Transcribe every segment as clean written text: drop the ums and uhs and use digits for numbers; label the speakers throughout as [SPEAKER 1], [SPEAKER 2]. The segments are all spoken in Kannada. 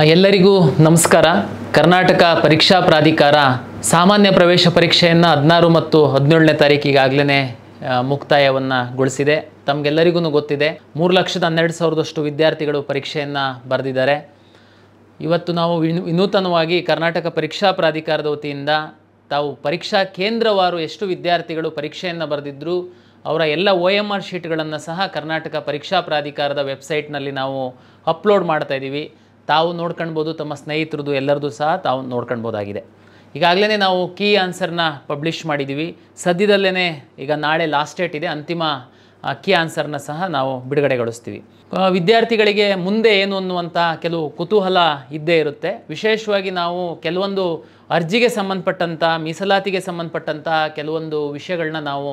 [SPEAKER 1] ಎಲ್ಲರಿಗೂ ನಮಸ್ಕಾರ. ಕರ್ನಾಟಕ ಪರೀಕ್ಷಾ ಪ್ರಾಧಿಕಾರ ಸಾಮಾನ್ಯ ಪ್ರವೇಶ ಪರೀಕ್ಷೆಯನ್ನು 16 ಮತ್ತು 17ನೇ ತಾರೀಕಿಗಾಗಲೇ ಮುಕ್ತಾಯವನ್ನು ಗೊಳಿಸಿದೆ. ತಮಗೆಲ್ಲರಿಗೂ ಗೊತ್ತಿದೆ 3,12,000 ವಿದ್ಯಾರ್ಥಿಗಳು ಪರೀಕ್ಷೆಯನ್ನು ಬರೆದಿದ್ದಾರೆ. ಇವತ್ತು ನಾವು ವಿನೂತನವಾಗಿ ಕರ್ನಾಟಕ ಪರೀಕ್ಷಾ ಪ್ರಾಧಿಕಾರದ ವತಿಯಿಂದ ತಾವು ಪರೀಕ್ಷಾ ಕೇಂದ್ರವಾರು ಎಷ್ಟು ವಿದ್ಯಾರ್ಥಿಗಳು ಪರೀಕ್ಷೆಯನ್ನು ಬರೆದಿದ್ದರು ಅವರ ಎಲ್ಲ OMR ಶೀಟ್ಗಳನ್ನು ಸಹ ಕರ್ನಾಟಕ ಪರೀಕ್ಷಾ ಪ್ರಾಧಿಕಾರದ ವೆಬ್ಸೈಟ್ನಲ್ಲಿ ನಾವು ಅಪ್ಲೋಡ್ ಮಾಡ್ತಾ ಇದ್ದೀವಿ. ತಾವು ನೋಡ್ಕೊಳ್ಬೋದು, ತಮ್ಮ ಸ್ನೇಹಿತರದು ಎಲ್ಲರದು ಸಹ ತಾವು ನೋಡ್ಕೊಳ್ಬೋದಾಗಿದೆ. ಈಗಾಗಲೇ ನಾವು ಕೀ ಆನ್ಸರ್ನ ಪಬ್ಲಿಷ್ ಮಾಡಿದ್ದೀವಿ. ಸದ್ಯದಲ್ಲೇ ಈಗ ನಾಳೆ ಲಾಸ್ಟ್ ಡೇಟ್ ಇದೆ, ಅಂತಿಮ ಕೀ ಆನ್ಸರ್ನ ಸಹ ನಾವು ಬಿಡುಗಡೆಗೊಳಿಸ್ತೀವಿ. ವಿದ್ಯಾರ್ಥಿಗಳಿಗೆ ಮುಂದೆ ಏನು ಅನ್ನುವಂಥ ಕೆಲವು ಕುತೂಹಲ ಇದ್ದೇ ಇರುತ್ತೆ. ವಿಶೇಷವಾಗಿ ನಾವು ಕೆಲವೊಂದು ಅರ್ಜಿಗೆ ಸಂಬಂಧಪಟ್ಟಂಥ, ಮೀಸಲಾತಿಗೆ ಸಂಬಂಧಪಟ್ಟಂಥ ಕೆಲವೊಂದು ವಿಷಯಗಳನ್ನ ನಾವು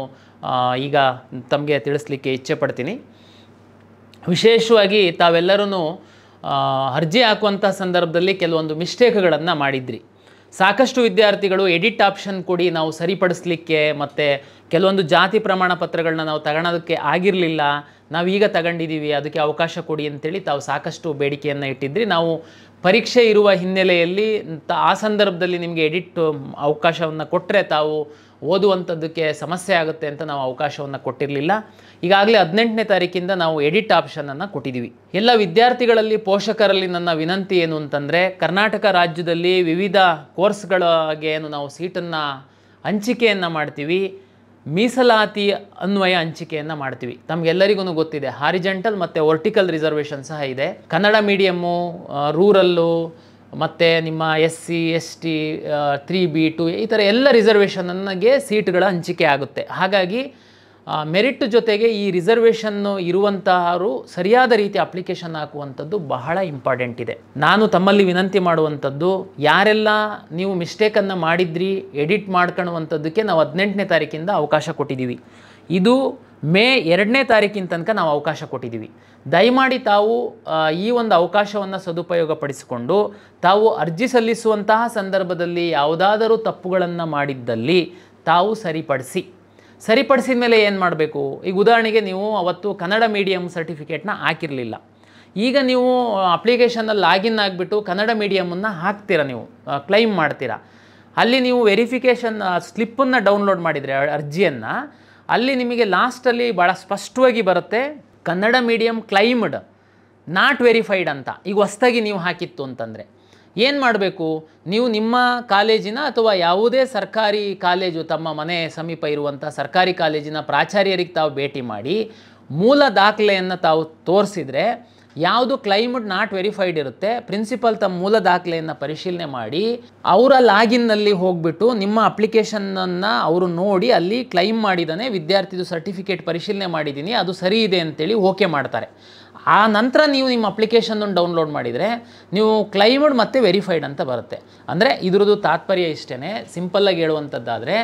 [SPEAKER 1] ಈಗ ತಮಗೆ ತಿಳಿಸ್ಲಿಕ್ಕೆ ಇಚ್ಛೆ ಪಡ್ತೀನಿ. ವಿಶೇಷವಾಗಿ ತಾವೆಲ್ಲರೂ ಅರ್ಜಿ ಹಾಕುವಂಥ ಸಂದರ್ಭದಲ್ಲಿ ಕೆಲವೊಂದು ಮಿಸ್ಟೇಕ್ಗಳನ್ನು ಮಾಡಿದ್ರಿ. ಸಾಕಷ್ಟು ವಿದ್ಯಾರ್ಥಿಗಳು ಎಡಿಟ್ ಆಪ್ಷನ್ ಕೊಡಿ ನಾವು ಸರಿಪಡಿಸ್ಲಿಕ್ಕೆ, ಮತ್ತು ಕೆಲವೊಂದು ಜಾತಿ ಪ್ರಮಾಣ ಪತ್ರಗಳನ್ನ ನಾವು ತಗೊಳೋದಕ್ಕೆ ಆಗಿರಲಿಲ್ಲ, ನಾವೀಗ ತಗೊಂಡಿದ್ದೀವಿ, ಅದಕ್ಕೆ ಅವಕಾಶ ಕೊಡಿ ಅಂತೇಳಿ ತಾವು ಸಾಕಷ್ಟು ಬೇಡಿಕೆಯನ್ನು ಇಟ್ಟಿದ್ರಿ. ನಾವು ಪರೀಕ್ಷೆ ಇರುವ ಹಿನ್ನೆಲೆಯಲ್ಲಿ ಆ ಸಂದರ್ಭದಲ್ಲಿ ನಿಮಗೆ ಎಡಿಟ್ ಅವಕಾಶವನ್ನು ಕೊಟ್ಟರೆ ತಾವು ಓದುವಂಥದ್ದಕ್ಕೆ ಸಮಸ್ಯೆ ಆಗುತ್ತೆ ಅಂತ ನಾವು ಅವಕಾಶವನ್ನು ಕೊಟ್ಟಿರಲಿಲ್ಲ. ಈಗಾಗಲೇ 18ನೇ ತಾರೀಕಿಂದ ನಾವು ಎಡಿಟ್ ಆಪ್ಷನನ್ನು ಕೊಟ್ಟಿದ್ದೀವಿ. ಎಲ್ಲ ವಿದ್ಯಾರ್ಥಿಗಳಲ್ಲಿ, ಪೋಷಕರಲ್ಲಿ ನನ್ನ ವಿನಂತಿ ಏನು ಅಂತಂದರೆ, ಕರ್ನಾಟಕ ರಾಜ್ಯದಲ್ಲಿ ವಿವಿಧ ಕೋರ್ಸ್ಗಳಿಗೆ ನಾವು ಸೀಟನ್ನು ಹಂಚಿಕೆಯನ್ನು ಮಾಡ್ತೀವಿ, ಮೀಸಲಾತಿ ಅನ್ವಯ ಹಂಚಿಕೆಯನ್ನು ಮಾಡ್ತೀವಿ. ತಮಗೆಲ್ಲರಿಗೂ ಗೊತ್ತಿದೆ ಹಾರಿಜೆಂಟಲ್ ಮತ್ತು ವರ್ಟಿಕಲ್ ರಿಸರ್ವೇಷನ್ ಸಹ ಇದೆ. ಕನ್ನಡ ಮೀಡಿಯಮ್ಮು, ರೂರಲ್ಲು, ಮತ್ತು ನಿಮ್ಮ SC ST 3B 2 ಈ ಥರ ಎಲ್ಲ ರಿಸರ್ವೇಷನ್ನಿಗೆ ಸೀಟ್ಗಳ ಹಂಚಿಕೆ ಆಗುತ್ತೆ. ಹಾಗಾಗಿ ಮೆರಿಟ್ ಜೊತೆಗೆ ಈ ರಿಸರ್ವೇಷನ್ನು ಇರುವಂತಹವರು ಸರಿಯಾದ ರೀತಿ ಅಪ್ಲಿಕೇಶನ್ ಹಾಕುವಂಥದ್ದು ಬಹಳ ಇಂಪಾರ್ಟೆಂಟ್ ಇದೆ. ನಾನು ತಮ್ಮಲ್ಲಿ ವಿನಂತಿ ಮಾಡುವಂಥದ್ದು, ಯಾರೆಲ್ಲ ನೀವು ಮಿಸ್ಟೇಕನ್ನು ಮಾಡಿದ್ರಿ ಎಡಿಟ್ ಮಾಡ್ಕೊಳ್ಳುವಂಥದ್ದಕ್ಕೆ ನಾವು 18ನೇ ತಾರೀಕಿಂದ ಅವಕಾಶ ಕೊಟ್ಟಿದ್ದೀವಿ. ಇದು ಮೇ 2ನೇ ತಾರೀಕಿನ ತನಕ ನಾವು ಅವಕಾಶ ಕೊಟ್ಟಿದ್ದೀವಿ. ದಯಮಾಡಿ ತಾವು ಈ ಒಂದು ಅವಕಾಶವನ್ನು ಸದುಪಯೋಗಪಡಿಸಿಕೊಂಡು ತಾವು ಅರ್ಜಿ ಸಲ್ಲಿಸುವಂತಹ ಸಂದರ್ಭದಲ್ಲಿ ಯಾವುದಾದರೂ ತಪ್ಪುಗಳನ್ನು ಮಾಡಿದ್ದಲ್ಲಿ ತಾವು ಸರಿಪಡಿಸಿದ ಮೇಲೆ ಏನು ಮಾಡಬೇಕು? ಈಗ ಉದಾಹರಣೆಗೆ ನೀವು ಅವತ್ತು ಕನ್ನಡ ಮೀಡಿಯಮ್ ಸರ್ಟಿಫಿಕೇಟ್ನ ಹಾಕಿರಲಿಲ್ಲ, ಈಗ ನೀವು ಅಪ್ಲಿಕೇಶನಲ್ಲಿ ಲಾಗಿನ್ ಆಗಿಬಿಟ್ಟು ಕನ್ನಡ ಮೀಡಿಯಮನ್ನು ಹಾಕ್ತೀರಾ, ನೀವು ಕ್ಲೈಮ್ ಮಾಡ್ತೀರಾ. ಅಲ್ಲಿ ನೀವು ವೆರಿಫಿಕೇಷನ್ ಸ್ಲಿಪ್ಪನ್ನು ಡೌನ್ಲೋಡ್ ಮಾಡಿದರೆ ಅರ್ಜಿಯನ್ನು, ಅಲ್ಲಿ ನಿಮಗೆ ಲಾಸ್ಟಲ್ಲಿ ಭಾಳ ಸ್ಪಷ್ಟವಾಗಿ ಬರುತ್ತೆ Kannada medium claimed not verified ಅಂತ. ಈಗ ಹೊಸ್ದಾಗಿ ನೀವು ಹಾಕಿತ್ತು ಅಂತಂದರೆ ಏನು ಮಾಡಬೇಕು? ನೀವು ನಿಮ್ಮ ಕಾಲೇಜಿನ ಅಥವಾ ಯಾವುದೇ ಸರ್ಕಾರಿ ಕಾಲೇಜು, ತಮ್ಮ ಮನೆ ಸಮೀಪ ಇರುವಂಥ ಸರ್ಕಾರಿ ಕಾಲೇಜಿನ ಪ್ರಾಚಾರ್ಯರಿಗೆ ತಾವು ಭೇಟಿ ಮಾಡಿ ಮೂಲ ದಾಖಲೆಯನ್ನು ತಾವು ತೋರಿಸಿದರೆ, ಯಾವುದು ಕ್ಲೈಮ್ಡ್ ನಾಟ್ ವೆರಿಫೈಡ್ ಇರುತ್ತೆ, ಪ್ರಿನ್ಸಿಪಲ್ ತಮ್ಮ ಮೂಲ ದಾಖಲೆಯನ್ನು ಪರಿಶೀಲನೆ ಮಾಡಿ ಅವರ ಲಾಗಿನ್ನಲ್ಲಿ ಹೋಗಿಬಿಟ್ಟು ನಿಮ್ಮ ಅಪ್ಲಿಕೇಶನನ್ನು ಅವರು ನೋಡಿ ಅಲ್ಲಿ ಕ್ಲೈಮ್ ಮಾಡಿದ್ದಾನೆ, ವಿದ್ಯಾರ್ಥಿದು ಸರ್ಟಿಫಿಕೇಟ್ ಪರಿಶೀಲನೆ ಮಾಡಿದ್ದೀನಿ, ಅದು ಸರಿ ಇದೆ ಅಂತೇಳಿ ಓಕೆ ಮಾಡ್ತಾರೆ. ಆ ನಂತರ ನೀವು ನಿಮ್ಮ ಅಪ್ಲಿಕೇಶನನ್ನು ಡೌನ್ಲೋಡ್ ಮಾಡಿದರೆ ನೀವು ಕ್ಲೈಮ್ಡ್ ಮತ್ತು ವೆರಿಫೈಡ್ ಅಂತ ಬರುತ್ತೆ. ಅಂದರೆ ಇದರದ್ದು ತಾತ್ಪರ್ಯ ಇಷ್ಟೇ, ಸಿಂಪಲ್ಲಾಗಿ ಹೇಳುವಂಥದ್ದಾದರೆ,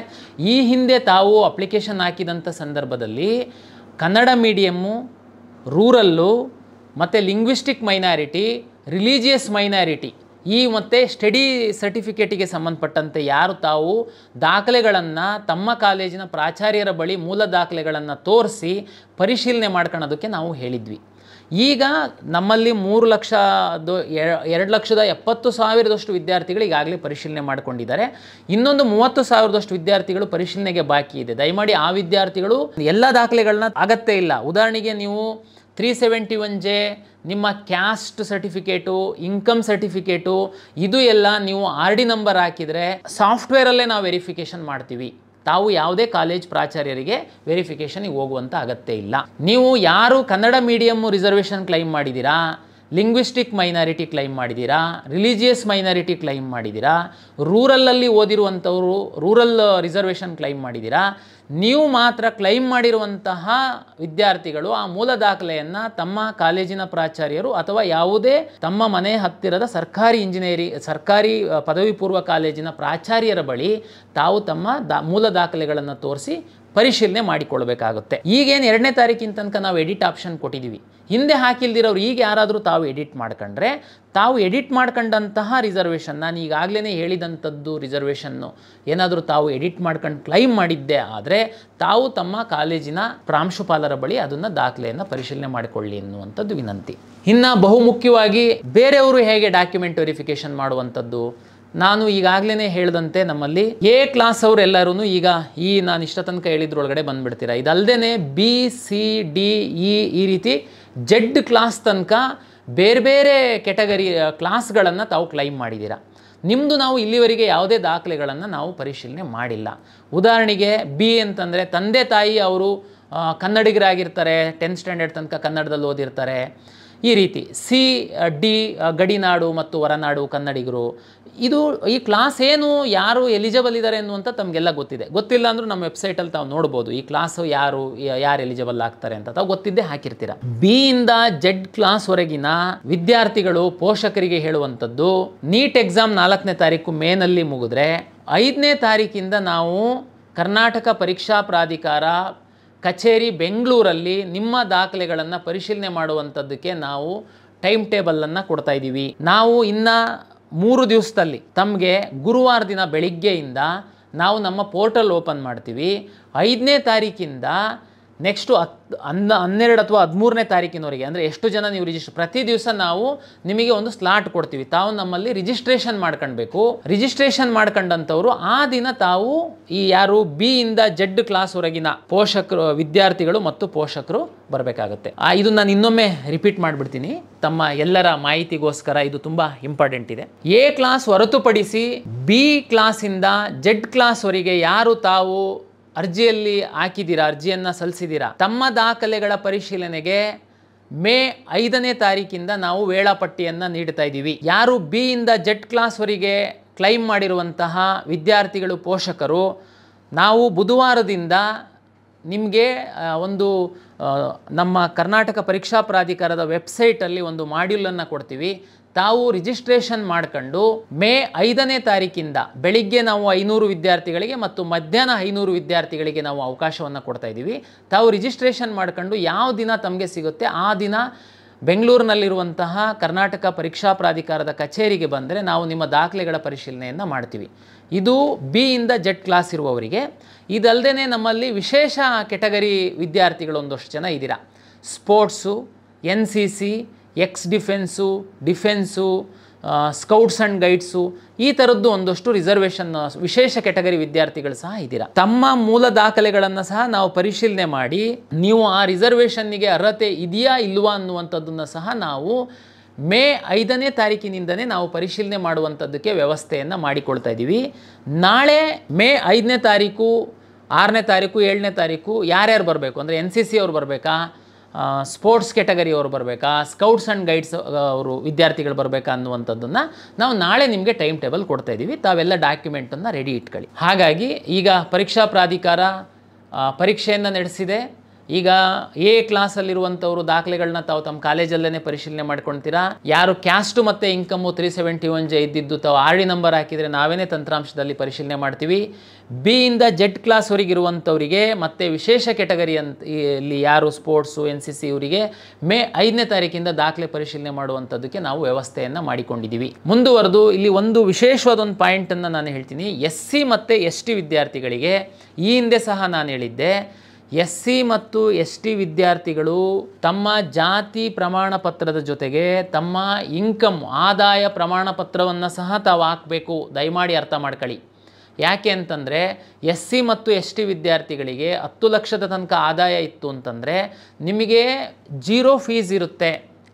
[SPEAKER 1] ಈ ಹಿಂದೆ ತಾವು ಅಪ್ಲಿಕೇಶನ್ ಹಾಕಿದಂಥ ಸಂದರ್ಭದಲ್ಲಿ ಕನ್ನಡ ಮೀಡಿಯಮ್ಮು, ರೂರಲ್ಲು ಮತ್ತು ಲಿಂಗ್ವಿಸ್ಟಿಕ್ ಮೈನಾರಿಟಿ, ರಿಲಿಜಿಯಸ್ ಮೈನಾರಿಟಿ ಈ ಮತ್ತು ಸ್ಟಡಿ ಸರ್ಟಿಫಿಕೇಟಿಗೆ ಸಂಬಂಧಪಟ್ಟಂತೆ ಯಾರು ತಾವು ದಾಖಲೆಗಳನ್ನು ತಮ್ಮ ಕಾಲೇಜಿನ ಪ್ರಾಚಾರ್ಯರ ಬಳಿ ಮೂಲ ದಾಖಲೆಗಳನ್ನು ತೋರಿಸಿ ಪರಿಶೀಲನೆ ಮಾಡ್ಕೊಳ್ಳೋದಕ್ಕೆ ನಾವು ಹೇಳಿದ್ವಿ. ಈಗ ನಮ್ಮಲ್ಲಿ 2,70,000 ವಿದ್ಯಾರ್ಥಿಗಳು ಈಗಾಗಲೇ ಪರಿಶೀಲನೆ ಮಾಡಿಕೊಂಡಿದ್ದಾರೆ. ಇನ್ನೊಂದು 30,000 ವಿದ್ಯಾರ್ಥಿಗಳು ಪರಿಶೀಲನೆಗೆ ಬಾಕಿ ಇದೆ. ದಯಮಾಡಿ ಆ ವಿದ್ಯಾರ್ಥಿಗಳು ಎಲ್ಲ ದಾಖಲೆಗಳನ್ನ ಅಗತ್ಯ ಇಲ್ಲ. ಉದಾಹರಣೆಗೆ ನೀವು 371J, ನಿಮ್ಮ ಕ್ಯಾಸ್ಟ್ ಸರ್ಟಿಫಿಕೇಟು, ಇನ್ಕಮ್ ಸರ್ಟಿಫಿಕೇಟು, ಇದು ಎಲ್ಲ ನೀವು RD ನಂಬರ್ ಹಾಕಿದರೆ ಸಾಫ್ಟ್ವೇರಲ್ಲೇ ನಾವು ವೆರಿಫಿಕೇಷನ್ ಮಾಡ್ತೀವಿ. ತಾವು ಯಾವುದೇ ಕಾಲೇಜ್ ಪ್ರಾಚಾರ್ಯರಿಗೆ ವೆರಿಫಿಕೇಷನಿಗೆ ಹೋಗುವಂಥ ಅಗತ್ಯ ಇಲ್ಲ. ನೀವು ಯಾರು ಕನ್ನಡ ಮೀಡಿಯಮ್ಮು ರಿಸರ್ವೇಷನ್ ಕ್ಲೈಮ್ ಮಾಡಿದ್ದೀರಾ, ಲಿಂಗ್ವಿಸ್ಟಿಕ್ ಮೈನಾರಿಟಿ ಕ್ಲೈಮ್ ಮಾಡಿದ್ದೀರಾ, ರಿಲಿಜಿಯಸ್ ಮೈನಾರಿಟಿ ಕ್ಲೈಮ್ ಮಾಡಿದ್ದೀರಾ, ರೂರಲಲ್ಲಿ ಓದಿರುವಂಥವರು ರೂರಲ್ ರಿಸರ್ವೇಷನ್ ಕ್ಲೈಮ್ ಮಾಡಿದ್ದೀರಾ, ನೀವು ಮಾತ್ರ ಕ್ಲೈಮ್ ಮಾಡಿರುವಂತಹ ವಿದ್ಯಾರ್ಥಿಗಳು ಆ ಮೂಲ ದಾಖಲೆಯನ್ನು ತಮ್ಮ ಕಾಲೇಜಿನ ಪ್ರಾಚಾರ್ಯರು ಅಥವಾ ಯಾವುದೇ ತಮ್ಮ ಮನೆ ಹತ್ತಿರದ ಸರ್ಕಾರಿ ಪದವಿ ಪೂರ್ವ ಕಾಲೇಜಿನ ಪ್ರಾಚಾರ್ಯರ ಬಳಿ ತಾವು ತಮ್ಮ ಮೂಲ ದಾಖಲೆಗಳನ್ನು ತೋರಿಸಿ ಪರಿಶೀಲನೆ ಮಾಡಿಕೊಳ್ಬೇಕಾಗುತ್ತೆ. ಈಗೇನು 2ನೇ ತಾರೀಕಿನ ತನಕ ನಾವು ಎಡಿಟ್ ಆಪ್ಷನ್ ಕೊಟ್ಟಿದ್ದೀವಿ, ಹಿಂದೆ ಹಾಕಿಲ್ದಿರೋರು ಈಗ ಯಾರಾದರೂ ತಾವು ಎಡಿಟ್ ಮಾಡ್ಕೊಂಡ್ರೆ ತಾವು ಎಡಿಟ್ ಮಾಡ್ಕೊಂಡಂತಹ ರಿಸರ್ವೇಷನ್, ನಾನು ಈಗಾಗಲೇ ಹೇಳಿದಂಥದ್ದು ರಿಸರ್ವೇಷನ್ನು ಏನಾದರೂ ತಾವು ಎಡಿಟ್ ಮಾಡ್ಕೊಂಡು ಕ್ಲೈಮ್ ಮಾಡಿದ್ದೆ ಆದರೆ ತಾವು ತಮ್ಮ ಕಾಲೇಜಿನ ಪ್ರಾಂಶುಪಾಲರ ಬಳಿ ಅದನ್ನು ದಾಖಲೆಯನ್ನು ಪರಿಶೀಲನೆ ಮಾಡಿಕೊಳ್ಳಿ ಎನ್ನುವಂಥದ್ದು ವಿನಂತಿ. ಇನ್ನು ಬಹುಮುಖ್ಯವಾಗಿ ಬೇರೆಯವರು ಹೇಗೆ ಡಾಕ್ಯುಮೆಂಟ್ ವೆರಿಫಿಕೇಷನ್ ಮಾಡುವಂಥದ್ದು, ನಾನು ಈಗಾಗಲೇ ಹೇಳಿದಂತೆ ನಮ್ಮಲ್ಲಿ ಎ ಕ್ಲಾಸ್ ಅವರೆಲ್ಲರೂ ಈಗ ನಾನು ಇಷ್ಟ ತನಕ ಹೇಳಿದ್ರೊಳಗಡೆ ಬಂದುಬಿಡ್ತೀರಾ. ಇದಲ್ಲದೆ ಬಿ ಸಿ ಡಿ ಈ ರೀತಿ ಜೆಡ್ ಕ್ಲಾಸ್ ತನಕ ಬೇರೆ ಬೇರೆ ಕೆಟಗರಿ ಕ್ಲಾಸ್ಗಳನ್ನು ತಾವು ಕ್ಲೈಮ್ ಮಾಡಿದ್ದೀರಾ. ನಿಮ್ಮದು ನಾವು ಇಲ್ಲಿವರೆಗೆ ಯಾವುದೇ ದಾಖಲೆಗಳನ್ನು ನಾವು ಪರಿಶೀಲನೆ ಮಾಡಿಲ್ಲ. ಉದಾಹರಣೆಗೆ ಬಿ ಅಂತಂದರೆ ತಂದೆ ತಾಯಿ ಅವರು ಕನ್ನಡಿಗರಾಗಿರ್ತಾರೆ, 10th ಸ್ಟ್ಯಾಂಡರ್ಡ್ ತನಕ ಕನ್ನಡದಲ್ಲಿ ಓದಿರ್ತಾರೆ. ಈ ರೀತಿ ಸಿ ಡಿ ಗಡಿನಾಡು ಮತ್ತು ಹೊರನಾಡು ಕನ್ನಡಿಗರು. ಈ ಕ್ಲಾಸ್ ಏನು, ಯಾರು ಎಲಿಜಿಬಲ್ ಇದ್ದಾರೆ ಅನ್ನುವಂಥ ತಮಗೆಲ್ಲ ಗೊತ್ತಿದೆ. ಗೊತ್ತಿಲ್ಲ ಅಂದರೂ ನಮ್ಮ ವೆಬ್ಸೈಟಲ್ಲಿ ತಾವು ನೋಡ್ಬೋದು ಈ ಕ್ಲಾಸು ಯಾರು ಎಲಿಜಿಬಲ್ ಆಗ್ತಾರೆ ಅಂತ ತಾವು ಗೊತ್ತಿದ್ದೇ ಹಾಕಿರ್ತೀರ. ಬಿ ಇಂದ ಜೆಡ್ ಕ್ಲಾಸ್ವರೆಗಿನ ವಿದ್ಯಾರ್ಥಿಗಳು ಪೋಷಕರಿಗೆ ಹೇಳುವಂಥದ್ದು, ನೀಟ್ ಎಕ್ಸಾಮ್ 4ನೇ ತಾರೀಕು ಮೇನಲ್ಲಿ ಮುಗಿದ್ರೆ 5ನೇ ತಾರೀಕಿಂದ ನಾವು ಕರ್ನಾಟಕ ಪರೀಕ್ಷಾ ಪ್ರಾಧಿಕಾರ ಕಚೇರಿ ಬೆಂಗಳೂರಲ್ಲಿ ನಿಮ್ಮ ದಾಖಲೆಗಳನ್ನು ಪರಿಶೀಲನೆ ಮಾಡುವಂಥದ್ದಕ್ಕೆ ನಾವು ಟೈಮ್ ಟೇಬಲನ್ನು ಕೊಡ್ತಾ ಇದ್ದೀವಿ. ನಾವು ಇನ್ನು 3 ದಿವಸದಲ್ಲಿ ತಮಗೆ ಗುರುವಾರ ದಿನ ಬೆಳಿಗ್ಗೆಯಿಂದ ನಾವು ನಮ್ಮ ಪೋರ್ಟಲ್ ಓಪನ್ ಮಾಡ್ತೀವಿ. 5ನೇ ತಾರೀಕಿಂದ ನೆಕ್ಸ್ಟು 12 ಅಥವಾ 13ನೇ ತಾರೀಕಿನವರೆಗೆ ಅಂದರೆ ಎಷ್ಟು ಜನ ನೀವು ಪ್ರತಿ ದಿವಸ ನಾವು ನಿಮಗೆ ಒಂದು ಸ್ಲಾಟ್ ಕೊಡ್ತೀವಿ. ತಾವು ನಮ್ಮಲ್ಲಿ ರಿಜಿಸ್ಟ್ರೇಷನ್ ಮಾಡ್ಕೊಳ್ಬೇಕು. ರಿಜಿಸ್ಟ್ರೇಷನ್ ಮಾಡ್ಕೊಂಡಂಥವ್ರು ಆ ದಿನ ತಾವು ಈ ಯಾರು ಬಿ ಇಂದ ಜೆಡ್ ಕ್ಲಾಸ್ವರೆಗಿನ ಪೋಷಕರು, ವಿದ್ಯಾರ್ಥಿಗಳು ಮತ್ತು ಪೋಷಕರು ಬರಬೇಕಾಗುತ್ತೆ. ಇದು ನಾನು ಇನ್ನೊಮ್ಮೆ ರಿಪೀಟ್ ಮಾಡಿಬಿಡ್ತೀನಿ ತಮ್ಮ ಎಲ್ಲರ ಮಾಹಿತಿಗೋಸ್ಕರ, ಇದು ತುಂಬ ಇಂಪಾರ್ಟೆಂಟ್ ಇದೆ. ಎ ಕ್ಲಾಸ್ ಹೊರತುಪಡಿಸಿ ಬಿ ಕ್ಲಾಸಿಂದ ಜೆಡ್ ಕ್ಲಾಸ್ವರೆಗೆ ಯಾರು ತಾವು ಅರ್ಜಿಯಲ್ಲಿ ಹಾಕಿದ್ದೀರಾ, ಅರ್ಜಿಯನ್ನು ಸಲ್ಲಿಸಿದ್ದೀರಾ, ತಮ್ಮ ದಾಖಲೆಗಳ ಪರಿಶೀಲನೆಗೆ ಮೇ 5ನೇ ತಾರೀಕಿಂದ ನಾವು ವೇಳಾಪಟ್ಟಿಯನ್ನು ನೀಡ್ತಾ ಇದ್ದೀವಿ. ಯಾರು ಬಿ ಇಂದ ಜೆಡ್ ಕ್ಲಾಸ್ವರೆಗೆ ಕ್ಲೈಮ್ ಮಾಡಿರುವಂತಹ ವಿದ್ಯಾರ್ಥಿಗಳು, ಪೋಷಕರು, ನಾವು ಬುಧವಾರದಿಂದ ನಿಮಗೆ ಒಂದು ನಮ್ಮ ಕರ್ನಾಟಕ ಪರೀಕ್ಷಾ ಪ್ರಾಧಿಕಾರದ ವೆಬ್ಸೈಟಲ್ಲಿ ಒಂದು ಮಾಡ್ಯೂಲನ್ನು ಕೊಡ್ತೀವಿ. ತಾವು ರಿಜಿಸ್ಟ್ರೇಷನ್ ಮಾಡ್ಕೊಂಡು ಮೇ 5ನೇ ತಾರೀಕಿಂದ ಬೆಳಿಗ್ಗೆ ನಾವು 500 ವಿದ್ಯಾರ್ಥಿಗಳಿಗೆ ಮತ್ತು ಮಧ್ಯಾಹ್ನ 500 ವಿದ್ಯಾರ್ಥಿಗಳಿಗೆ ನಾವು ಅವಕಾಶವನ್ನು ಕೊಡ್ತಾ ಇದ್ದೀವಿ. ತಾವು ರಿಜಿಸ್ಟ್ರೇಷನ್ ಮಾಡ್ಕೊಂಡು ಯಾವ ದಿನ ತಮಗೆ ಸಿಗುತ್ತೆ ಆ ದಿನ ಬೆಂಗಳೂರಿನಲ್ಲಿರುವಂತಹ ಕರ್ನಾಟಕ ಪರೀಕ್ಷಾ ಪ್ರಾಧಿಕಾರದ ಕಚೇರಿಗೆ ಬಂದರೆ ನಾವು ನಿಮ್ಮ ದಾಖಲೆಗಳ ಪರಿಶೀಲನೆಯನ್ನು ಮಾಡ್ತೀವಿ. ಇದು ಬಿ ಇಂದ ಜೆಡ್ ಕ್ಲಾಸ್ ಇರುವವರಿಗೆ. ಇದಲ್ಲದೆ ನಮ್ಮಲ್ಲಿ ವಿಶೇಷ ಕೆಟಗರಿ ವಿದ್ಯಾರ್ಥಿಗಳು ಒಂದಷ್ಟು ಜನ ಇದ್ದೀರಾ. Sports, NCC, X defence, scouts and guides, ಈ ಥರದ್ದು ಒಂದಷ್ಟು ರಿಸರ್ವೇಷನ್ ವಿಶೇಷ ಕೆಟಗರಿ ವಿದ್ಯಾರ್ಥಿಗಳು ಸಹ ಇದ್ದೀರಾ. ತಮ್ಮ ಮೂಲ ದಾಖಲೆಗಳನ್ನು ಸಹ ನಾವು ಪರಿಶೀಲನೆ ಮಾಡಿ ನೀವು ಆ ರಿಸರ್ವೇಷನ್ನಿಗೆ ಅರ್ಹತೆ ಇದೆಯಾ ಇಲ್ವಾ ಅನ್ನುವಂಥದ್ದನ್ನು ಸಹ ನಾವು ಮೇ 5ನೇ ತಾರೀಕಿನಿಂದನೇ ನಾವು ಪರಿಶೀಲನೆ ಮಾಡುವಂಥದ್ದಕ್ಕೆ ವ್ಯವಸ್ಥೆಯನ್ನು ಮಾಡಿಕೊಳ್ತಾ ಇದ್ದೀವಿ. ನಾಳೆ ಮೇ 5ನೇ ತಾರೀಕು, 6ನೇ ತಾರೀಕು, 7ನೇ ತಾರೀಕು ಯಾರ್ಯಾರು ಬರಬೇಕು ಅಂದರೆ NCC ಅವ್ರು ಬರಬೇಕಾ, ಸ್ಪೋರ್ಟ್ಸ್ ಕೆಟಗರಿ ಅವರು ಬರಬೇಕಾ, ಸ್ಕೌಟ್ಸ್ ಆ್ಯಂಡ್ ಗೈಡ್ಸ್ ಅವರು ವಿದ್ಯಾರ್ಥಿಗಳು ಬರಬೇಕಾ ಅನ್ನುವಂಥದ್ದನ್ನು ನಾವು ನಾಳೆ ನಿಮಗೆ ಟೈಮ್ ಟೇಬಲ್ ಕೊಡ್ತಾ ಇದ್ದೀವಿ. ತಾವೆಲ್ಲ ಡಾಕ್ಯುಮೆಂಟನ್ನು ರೆಡಿ ಇಟ್ಕೊಳ್ಳಿ. ಹಾಗಾಗಿ ಈಗ ಪರೀಕ್ಷಾ ಪ್ರಾಧಿಕಾರ ಪರೀಕ್ಷೆಯನ್ನು ನಡೆಸಿದೆ. ಈಗ ಎ ಕ್ಲಾಸಲ್ಲಿರುವಂಥವರು ದಾಖಲೆಗಳನ್ನ ತಾವು ತಮ್ಮ ಕಾಲೇಜಲ್ಲೇ ಪರಿಶೀಲನೆ ಮಾಡ್ಕೊಳ್ತೀರಾ. ಯಾರು ಕ್ಯಾಸ್ಟು ಮತ್ತು ಇನ್ಕಮು 371J ಇದ್ದಿದ್ದು ತಾವು RD ನಂಬರ್ ಹಾಕಿದರೆ ನಾವೇನೇ ತಂತ್ರಾಂಶದಲ್ಲಿ ಪರಿಶೀಲನೆ ಮಾಡ್ತೀವಿ. ಬಿ ಇಂದ ಜೆಡ್ ಕ್ಲಾಸ್ವರೆಗಿರುವಂಥವರಿಗೆ ಮತ್ತು ವಿಶೇಷ ಕೆಟಗರಿ ಇಲ್ಲಿ ಯಾರು ಸ್ಪೋರ್ಟ್ಸು, NCC ಇವರಿಗೆ ಮೇ 5ನೇ ತಾರೀಕಿಂದ ದಾಖಲೆ ಪರಿಶೀಲನೆ ಮಾಡುವಂಥದ್ದಕ್ಕೆ ನಾವು ವ್ಯವಸ್ಥೆಯನ್ನು ಮಾಡಿಕೊಂಡಿದ್ದೀವಿ. ಮುಂದುವರೆದು ಇಲ್ಲಿ ಒಂದು ವಿಶೇಷವಾದೊಂದು ಪಾಯಿಂಟನ್ನು ನಾನು ಹೇಳ್ತೀನಿ. SC ಮತ್ತು ST ವಿದ್ಯಾರ್ಥಿಗಳಿಗೆ ಈ ಹಿಂದೆ ಸಹ ನಾನು ಹೇಳಿದ್ದೆ, SC ಮತ್ತು ST ವಿದ್ಯಾರ್ಥಿಗಳು ತಮ್ಮ ಜಾತಿ ಪ್ರಮಾಣ ಪತ್ರದ ಜೊತೆಗೆ ತಮ್ಮ ಇನ್ಕಮ್ ಆದಾಯ ಪ್ರಮಾಣ ಪತ್ರವನ್ನು ಸಹ ತಾವು ಹಾಕಬೇಕು. ದಯಮಾಡಿ ಅರ್ಥ ಮಾಡ್ಕೊಳ್ಳಿ. ಯಾಕೆ ಅಂತಂದರೆ SC ಮತ್ತು ST ವಿದ್ಯಾರ್ಥಿಗಳಿಗೆ 10 ಲಕ್ಷದ ತನಕ ಆದಾಯ ಇತ್ತು ಅಂತಂದರೆ ನಿಮಗೆ 0 ಫೀಸ್ ಇರುತ್ತೆ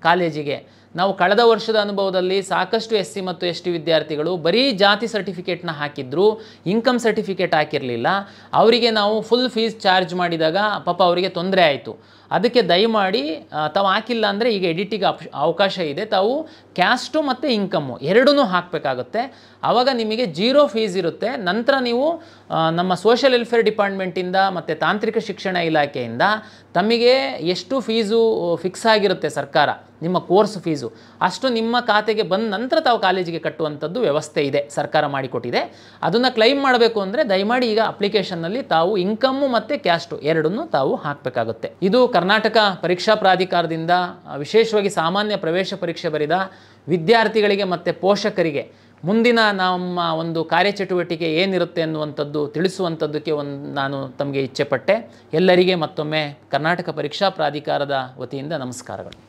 [SPEAKER 1] ಕಾಲೇಜಿಗೆ. ನಾವು ಕಳೆದ ವರ್ಷದ ಅನುಭವದಲ್ಲಿ ಸಾಕಷ್ಟು SC ಮತ್ತು ST ವಿದ್ಯಾರ್ಥಿಗಳು ಬರೀ ಜಾತಿ ಸರ್ಟಿಫಿಕೇಟ್ನ ಹಾಕಿದ್ರು, ಇನ್ಕಮ್ ಸರ್ಟಿಫಿಕೇಟ್ ಹಾಕಿರಲಿಲ್ಲ. ಅವರಿಗೆ ನಾವು ಫುಲ್ ಫೀಸ್ ಚಾರ್ಜ್ ಮಾಡಿದಾಗ ಪಾಪ ಅವರಿಗೆ ತೊಂದರೆ ಆಯಿತು. ಅದಕ್ಕೆ ದಯಮಾಡಿ ತಾವು ಹಾಕಿಲ್ಲ ಅಂದರೆ ಈಗ ಎಡಿಟಿಗೆ ಅವಕಾಶ ಇದೆ, ತಾವು ಕ್ಯಾಸ್ಟು ಮತ್ತು ಇನ್ಕಮ್ಮು ಎರಡೂ ಹಾಕಬೇಕಾಗುತ್ತೆ. ಆವಾಗ ನಿಮಗೆ 0 ಫೀಸ್ ಇರುತ್ತೆ. ನಂತರ ನೀವು ನಮ್ಮ ಸೋಷಿಯಲ್ ವೆಲ್ಫೇರ್ ಡಿಪಾರ್ಟ್ಮೆಂಟಿಂದ ಮತ್ತು ತಾಂತ್ರಿಕ ಶಿಕ್ಷಣ ಇಲಾಖೆಯಿಂದ ತಮಗೆ ಎಷ್ಟು ಫೀಸು ಫಿಕ್ಸ್ ಆಗಿರುತ್ತೆ ಸರ್ಕಾರ, ನಿಮ್ಮ ಕೋರ್ಸ್ ಫೀಸು ಅಷ್ಟು ನಿಮ್ಮ ಖಾತೆಗೆ ಬಂದ ನಂತರ ತಾವು ಕಾಲೇಜಿಗೆ ಕಟ್ಟುವಂಥದ್ದು ವ್ಯವಸ್ಥೆ ಇದೆ, ಸರ್ಕಾರ ಮಾಡಿಕೊಟ್ಟಿದೆ. ಅದನ್ನು ಕ್ಲೈಮ್ ಮಾಡಬೇಕು ಅಂದರೆ ದಯಮಾಡಿ ಈಗ ಅಪ್ಲಿಕೇಶನ್ನಲ್ಲಿ ತಾವು ಇನ್ಕಮ್ಮು ಮತ್ತು ಕ್ಯಾಸ್ಟು ಎರಡನ್ನೂ ತಾವು ಹಾಕಬೇಕಾಗುತ್ತೆ. ಇದು ಕರ್ನಾಟಕ ಪರೀಕ್ಷಾ ಪ್ರಾಧಿಕಾರದಿಂದ ವಿಶೇಷವಾಗಿ ಸಾಮಾನ್ಯ ಪ್ರವೇಶ ಪರೀಕ್ಷೆ ಬರೆದ ವಿದ್ಯಾರ್ಥಿಗಳಿಗೆ ಮತ್ತು ಪೋಷಕರಿಗೆ ಮುಂದಿನ ನಮ್ಮ ಒಂದು ಕಾರ್ಯಚಟುವಟಿಕೆ ಏನಿರುತ್ತೆ ಅನ್ನುವಂಥದ್ದು ತಿಳಿಸುವಂಥದ್ದಕ್ಕೆ ನಾನು ತಮಗೆ ಇಚ್ಛೆಪಟ್ಟೆ. ಎಲ್ಲರಿಗೆ ಮತ್ತೊಮ್ಮೆ ಕರ್ನಾಟಕ ಪರೀಕ್ಷಾ ಪ್ರಾಧಿಕಾರದ ವತಿಯಿಂದ ನಮಸ್ಕಾರಗಳು.